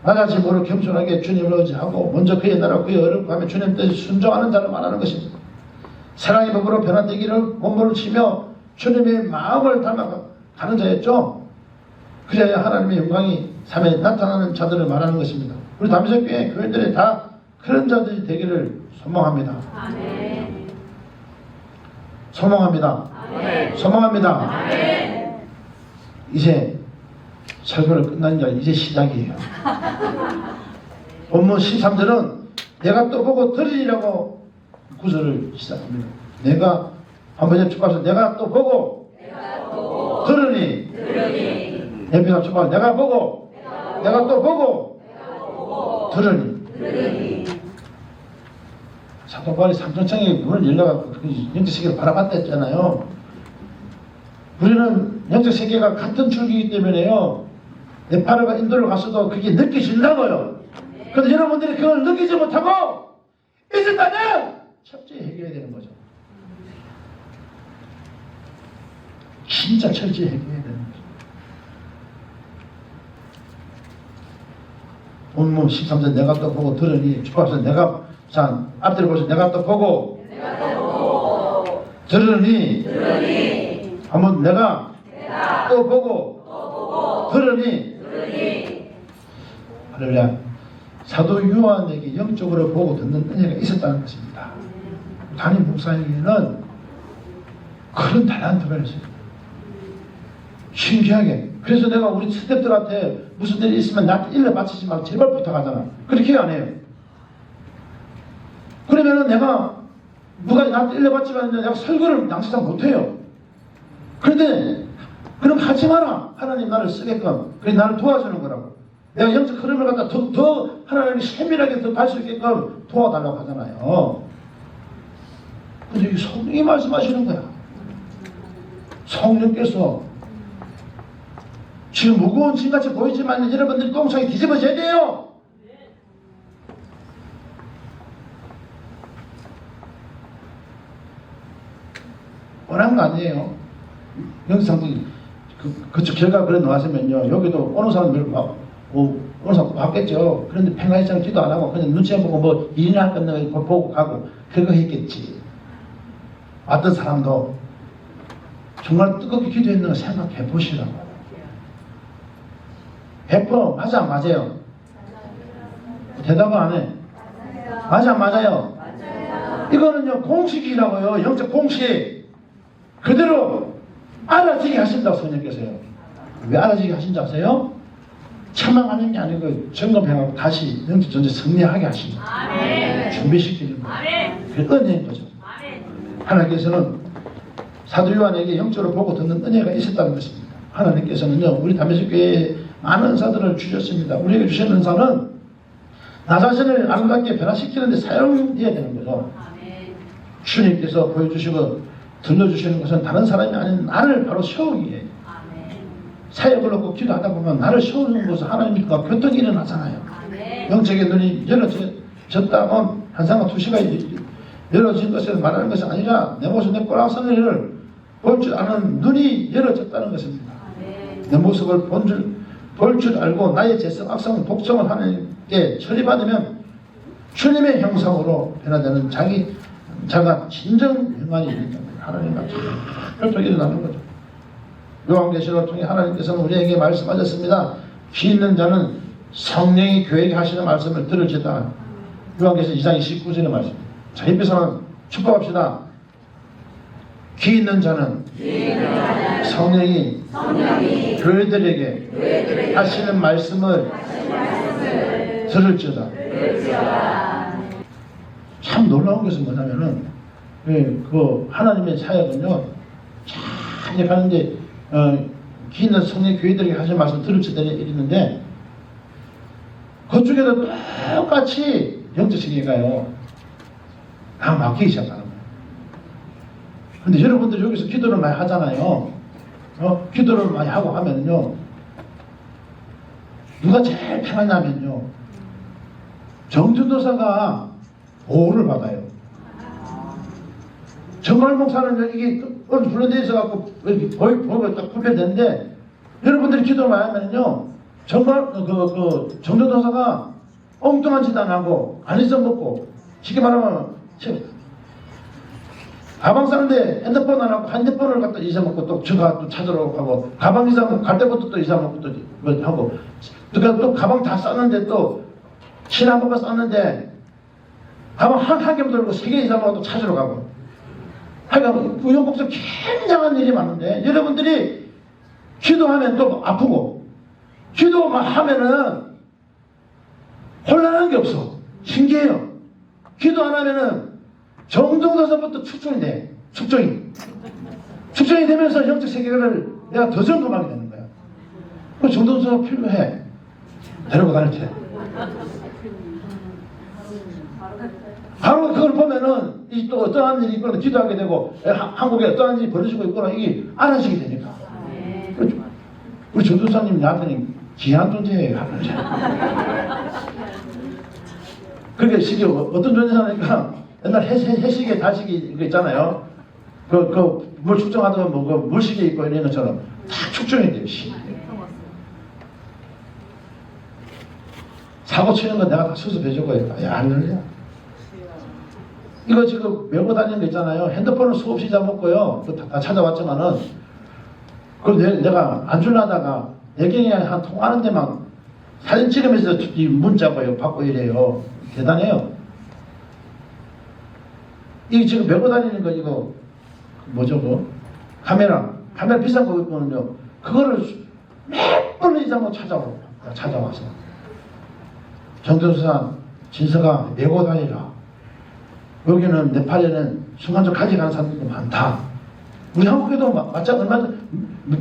나같이 모를 겸손하게 주님을 의지하고 먼저 그의 나라 그의 의를 구하며 주님 뜻에 순종하는 자를 말하는 것입니다. 사랑의 법으로 변화되기를 몸부를 치며 주님의 마음을 닮아가는 자였죠. 그래야 하나님의 영광이 삶에 나타나는 자들을 말하는 것입니다. 우리 담에서교회 교인들이 다 그런 자들이 되기를 소망합니다. 아멘. 소망합니다. 아멘. 소망합니다. 아멘. 이제 설교를 끝난 게 이제 시작이에요. 본문 13절은 내가 또 보고 들으리라고 구절을 시작합니다. 내가 한번 축하해서 내가 또 보고 들으니 예비가 축하 내가 보고 내가 또 보고 들으니 사도 바울이 삼천창에 문을 열려갖고 영적 세계를 바라봤다 했잖아요. 우리는 영적 세계가 같은 줄기이기 때문에요. 네팔과 인도를 갔어도 그게 느껴진다고요. 그런데 여러분들이 그걸 느끼지 못하고 있었다면 철저히 해결해야 되는 거죠. 진짜 철저히 해결해야 되는 거죠. 본문 13절 내가 또 보고 들으니 축하해서 내가 자 앞뒤를 보세요. 내가 또 보고 들으니 한번 내가 또 보고 들으니 할렐루야. 사도 요한에게 영적으로 보고 듣는 은혜가 있었다는 것입니다. 담임 목사에게는 그런 달란트가 있어요. 신기하게. 그래서 내가 우리 스태프들한테 무슨 일이 있으면 나한테 일러 바치지 말고 제발 부탁하잖아. 그렇게 안 해요. 그러면은 내가 누가 나한테 일러 바치면 내가 설교를 낭시장 못해요. 그런데 그럼 하지 마라. 하나님 나를 쓰게끔. 그래 나를 도와주는 거라고. 내가 영적 흐름을 갖다 더 하나님이 세밀하게 더 갈 수 있게끔 도와달라고 하잖아요. 근데 이 성령이 말씀하시는 거야. 성령께서 지금 무거운 짐같이 보이지만 여러분들이 똥창이 뒤집어져야 돼요. 원한 거 아니에요. 영상도 그쪽 결과가 그래 나왔으면요. 여기도 어느 사람들 어느 사람 봤겠죠. 그런데 평화시장 기도 안 하고 그냥 눈치 보고 뭐 일이나 끝나고 보고 가고 그거 했겠지. 어떤 사람도 정말 뜨겁게 기도했는 거 생각해 보시라고. 100% 맞아 맞아요. 대답을 안 해. 맞아 맞아요. 이거는요 공식이라고요. 영적 공식. 그대로 알아지게 하신다고 성령께서요. 왜 알아지게 하신지 아세요? 처망하는 게 아니고 점검해가지고 다시 영적 존재 승리하게 하신다. 준비시키는 거예요. 그게 은혜인 거죠. 하나님께서는 사도 요한에게 영적으로 보고 듣는 은혜가 있었다는 것입니다. 하나님께서는요 우리 담에서교회에 많은 은사들을 주셨습니다. 우리에게 주신 은사는 나 자신을 아름답게 변화시키는 데 사용해야 되는 거죠. 주님께서 보여주시고 들려주시는 것은 다른 사람이 아닌 나를 바로 세우기에 사역을 놓고 기도하다 보면 나를 세우는 것은 하나님과 교통이 일어나잖아요. 영적인 눈이 열어졌다면 한 시간, 2시간 열어진 것을 말하는 것이 아니라 내 모습, 내 꼬락서리를 볼 줄 아는 눈이 열어졌다는 것입니다. 내 모습을 볼 줄 알고 나의 재성, 악성, 독성을 하나님께 처리받으면 주님의 형상으로 변화되는 자가 진정 영광이 있는 겁니다. 하나님과 혈통이 일어나는 거죠. 요한계시록을 통해 하나님께서는 우리에게 말씀하셨습니다. 귀 있는 자는 성령이 교회에게 하시는 말씀을 들을지다. 요한계시록 2장 29절의 말씀. 자, 옆에서는 축복합시다. 귀 있는 자는 성령이 교회들에게 하시는 말씀을 들을지어다. 참 놀라운 것은 뭐냐면은 그 하나님의 사역은요 참 이렇게 하는데 기 있는 성령 교회들에게 하신 말씀 들을지있는데 그쪽에도 똑같이 영적 세계가요 다 막히기 시작하는 거예요. 근데 여러분들 여기서 기도를 많이 하잖아요. 기도를 많이 하고 하면요 누가 제일 편하냐면요 정전도사가 보호를 받아요. 정말 목사는 이게 어느 훈련되어 있어갖고 보이가 딱 분별되는데 여러분들이 기도를 많이 하면요 정말 정전도사가 엉뚱한 짓 안 하고 안 잊어먹고 쉽게 말하면 가방 싸는데 핸드폰 안 하고 핸드폰을 갖다 잊어먹고 또 저가 또 찾으러 가고 가방 잊어먹고 갈 때부터 또 잊어먹고 또 뭐 하고 그러니까 또 가방 다 쌌는데 또 실 한 번만 쌌는데 가방 한 개 들고 3개 잊어먹고 또 찾으러 가고 하여간 우연곡절 굉장한 일이 많은데 여러분들이 기도하면 또 아프고 기도만 하면은 혼란한 게 없어. 신기해요. 기도 안 하면은 정정서서부터 축적이 돼. 축적이 되면서 영적 세계를 내가 더 점검하게 되는 거야. 그 정정서가 필요해. 데리고 다닐 때. 바로 그걸 보면은 이 또 어떠한 일이 있거나 기도하게 되고 한국에 어떠한 일이 벌어지고 있거나 이게 알아지게 되니까. 우리 전도사님 나한테는 귀한 존재예요. 그게 시기 어떤 존재냐니까 옛날 해시계 달시기 이거 있잖아요. 물 축정하던 뭐 물시계 있고 이런 것처럼 다 축정이 돼요. 사고 치는 건 내가 다 수습해주고 야 할렐루야. 이거 지금 메고 다니는 거 있잖아요. 핸드폰을 수없이 잡았고요. 다 찾아왔지만은 그걸 내가 안 주려다가 애경이 한 통화하는 데만 사진 찍으면서 이 문자고요 받고 이래요. 대단해요. 이게 지금 메고 다니는 거 이거 뭐죠 그거? 카메라 비싼 거 있거든요. 그거를 몇 번 이상 찾아와서 정전수사 진서가 메고 다니라. 여기는 네팔에는 순간적으로 가져가는 사람들도 많다. 우리 한국에도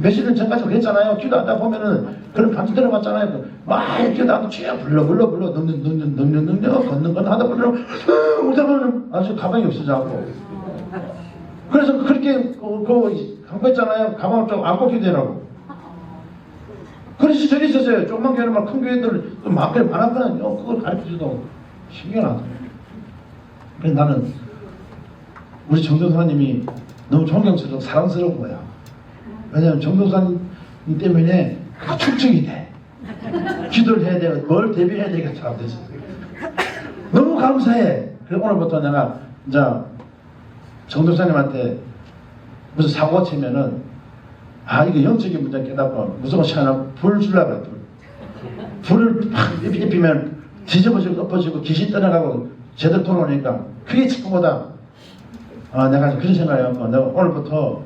며칠 전까지 그랬잖아요. 기도하다 보면은 그런 반지 들어봤잖아요. 막 기도하다 쥐어 불러 걷는 건 하다 보면 우다보면 아주 가방이 없어져고. 그래서 그렇게 한 거 있잖아요. 가방을 좀 안 꽂게 되라고. 그런 시절이 있었어요. 조그만 교회는 큰 교회들 많았거든요. 그걸 가르쳐주도 신기하다. 그래서 나는 우리 정도사님이 너무 존경스럽고 사랑스러운 거야. 왜냐하면 정도사님 때문에 축적이 돼. 기도를 해야 돼. 뭘 대비해야 되겠다. 사람들이. 너무 감사해. 그래서 오늘부터 내가 이제 정도사님한테 무슨 사고가 치면은 이거 영적인 문제 깨닫고 무조건 시간을 불 주려고 그래. 불을 팍 입히면 뒤집어지고 엎어지고 귀신 떠나가고 제대로 돌아오니까 그게 축복보다 내가 그런 생각을 해갖고 내가 오늘부터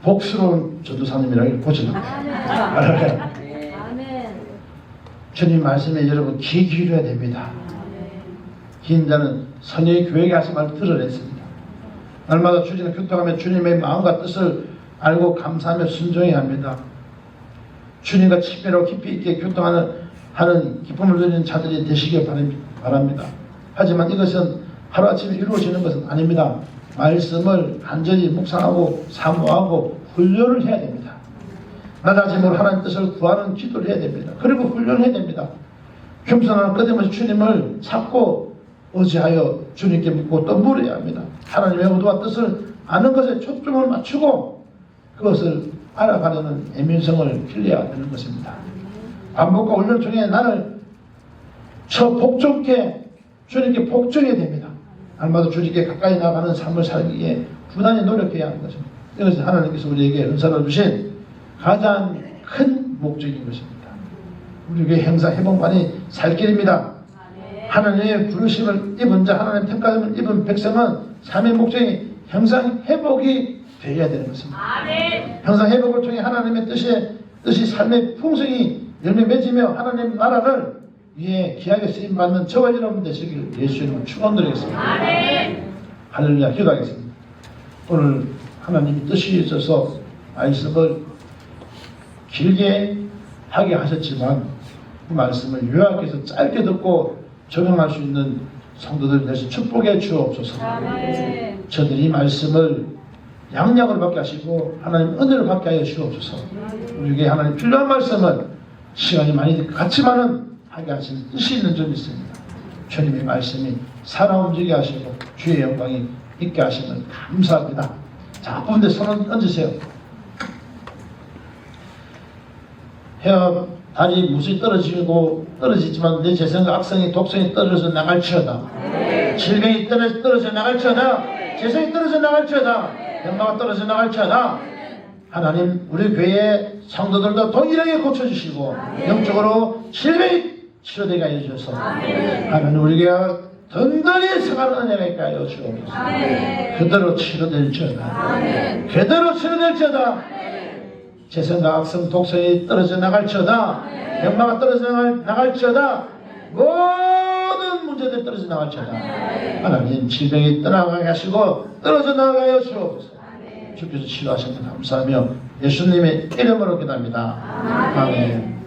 복스러운 전도사님이라고 고쳐놓을게요. 주님 말씀에 여러분 귀 기울여야 됩니다. 긴 자는 선의 교회에 하신 말을 들어냈습니다. 날마다 주님을 교통하며 주님의 마음과 뜻을 알고 감사하며 순종해야 합니다. 주님과 친밀하고 깊이 있게 교통하는 기쁨을 누리는 자들이 되시길 바랍니다. 하지만 이것은 하루아침에 이루어지는 것은 아닙니다. 말씀을 간절히 묵상하고 사모하고 훈련을 해야 됩니다. 낮아짐으로 하나님 뜻을 구하는 기도를 해야 됩니다. 그리고 훈련해야 됩니다. 겸손한 끊임없이 주님을 찾고 의지하여 주님께 묻고 또 물어야 합니다. 하나님의 의도와 뜻을 아는 것에 초점을 맞추고 그것을 알아가려는 애민성을 길러야 되는 것입니다. 반복과 훈련 중에 나를 복종케 주님께 복종해야 됩니다. 날마다 주님께 가까이 나가는 삶을 살기에 부단히 노력해야 하는 것입니다. 이것은 하나님께서 우리에게 은사를 주신 가장 큰 목적인 것입니다. 우리에게 행사 회복만이 살 길입니다. 하나님의 부르심을 입은 자, 하나님 택감을 입은 백성은 삶의 목적이 형상 회복이 되어야 되는 것입니다. 형상 회복을 통해 하나님의 뜻이 삶의 풍성이 열매 맺으며 하나님 나라를 위해 귀하게 쓰임받는 저와 여러분 되시길 예수님을 축원드리겠습니다. 할렐루야. 기도하겠습니다. 오늘 하나님이 뜻이 있어서 말씀을 길게 하게 하셨지만 그 말씀을 요약해서 짧게 듣고 적용할 수 있는 성도들 대해서 축복해 주옵소서. 저들이 이 말씀을 양약을 받게 하시고 하나님 은혜를 받게 하여 주옵소서. 우리에게 하나님 필요한 말씀은 시간이 많이 같지만은 하게 하시는 뜻이 있는 점이 있습니다. 주님의 말씀이 살아 움직이게 하시고 주의 영광이 있게 하시면 감사합니다. 자, 가운데 손을 얹으세요. 혀 다리 무수히 떨어지지만 내 재성과 악성이 독성이 떨어져 나갈지어다. 질병이 떨어져 나갈지어다. 재성이 떨어져 나갈지어다. 병마가 떨어져 나갈지어다. 하나님 우리 교회의 성도들도 동일하게 고쳐주시고 영적으로 질병이 치료되게 하여 주셔서 하나님 우리 교회가 든든히 서가는 은혜가 있게 하여 주옵소서. 그대로 치료될지어다. 그대로 치료될지어다. 재성과 악성 독성이 떨어져 나갈지어다. 병마가 떨어져 나갈지어다. 모든 문제들이 떨어져 나갈지어다. 하나님 질병이 떠나가게 하시고 떨어져 나가게 하여 주옵소서. 주께서 치료하시면 감사하며 예수님의 이름으로 기도합니다. 아멘.